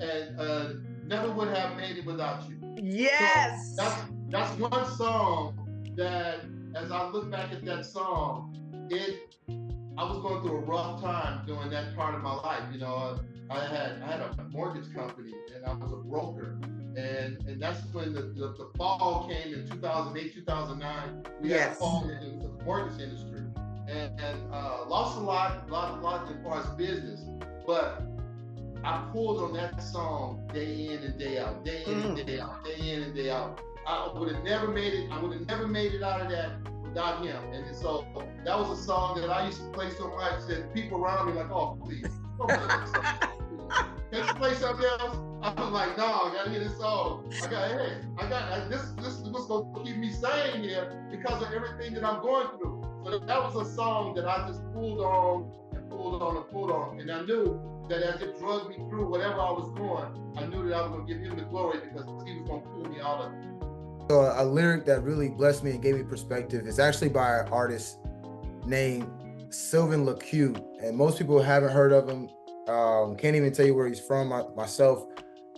and never would have made it without you. Yes. So that's one song that, as I look back at that song, I was going through a rough time during that part of my life. You know, I had a mortgage company and I was a broker. And that's when the fall came in 2008, 2009. We had a fall in the mortgage industry and lost a lot as far as business. But I pulled on that song day in and day out, day in and day out, day in and day out. I would have never made it. I would have never made it out of that without him. And so that was a song that I used to play so much that people around me like, oh, please, can you play something else? I was like, no, I gotta hear this song. This is what's gonna keep me sane here because of everything that I'm going through. So that was a song that I just pulled on and pulled on and pulled on. And I knew that as it drugged me through whatever I was going, I knew that I was gonna give him the glory because he was gonna pull me out of it. So a lyric that really blessed me and gave me perspective is actually by an artist named Sylvan LaCue. And most people haven't heard of him. Can't even tell you where he's from myself,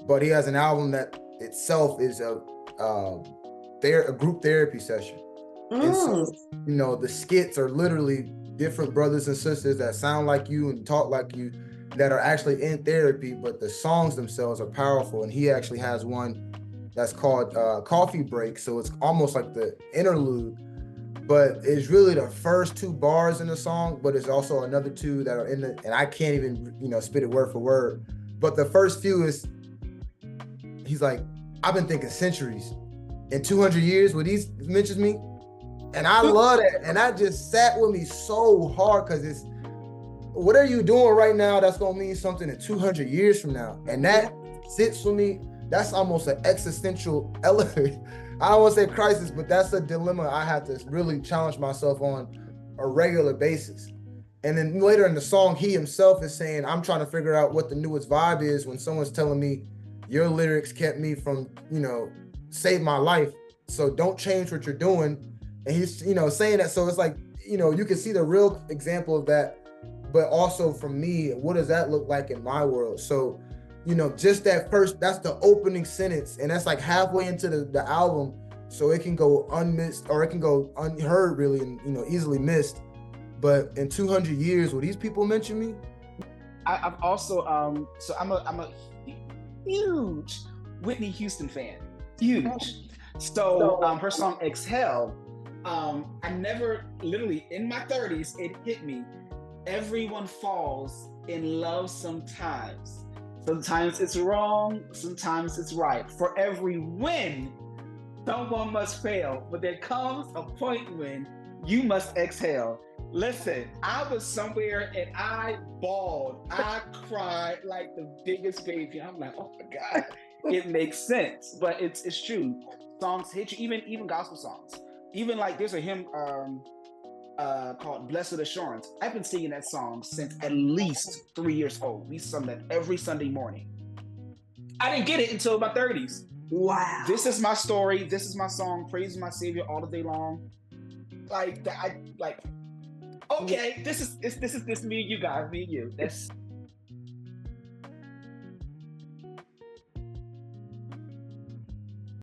but he has an album that itself is a group therapy session. And so, you know, the skits are literally different brothers and sisters that sound like you and talk like you that are actually in therapy, but the songs themselves are powerful. And he actually has one that's called Coffee Break. So it's almost like the interlude, but it's really the first two bars in the song, but it's also another two that are in the, and I can't even, you know, spit it word for word. But the first few is, he's like, I've been thinking centuries. In 200 years, when he mentions me, and I love that. And that just sat with me so hard because it's, what are you doing right now that's gonna mean something in 200 years from now? And that sits with me. That's almost an existential element. I don't want to say crisis, but that's a dilemma I have to really challenge myself on a regular basis. And then later in the song, he himself is saying, I'm trying to figure out what the newest vibe is when someone's telling me your lyrics kept me from, you know, save my life. So don't change what you're doing. And he's, you know, saying that. So it's like, you know, you can see the real example of that, but also for me, what does that look like in my world? So, you know, just that first, that's the opening sentence. And that's like halfway into the album. So it can go unmissed or it can go unheard really, and, you know, easily missed. But in 200 years, will these people mention me? I've also, so I'm a huge Whitney Houston fan, huge. So her song Exhale, I never, literally in my 30s, it hit me. Everyone falls in love sometimes. Sometimes it's wrong, sometimes it's right. For every win, someone must fail, but there comes a point when you must exhale. Listen, I was somewhere and I bawled. I cried like the biggest baby. I'm like, oh my God, it makes sense, but it's true. Songs hit you, even gospel songs. Even like there's a hymn called Blessed Assurance. I've been singing that song since at least 3 years old. We sung that every Sunday morning. I didn't get it until my 30s. Wow. This is my story. This is my song. Praise my Savior all the day long. Like that. Okay. This is me and you guys. Me and you.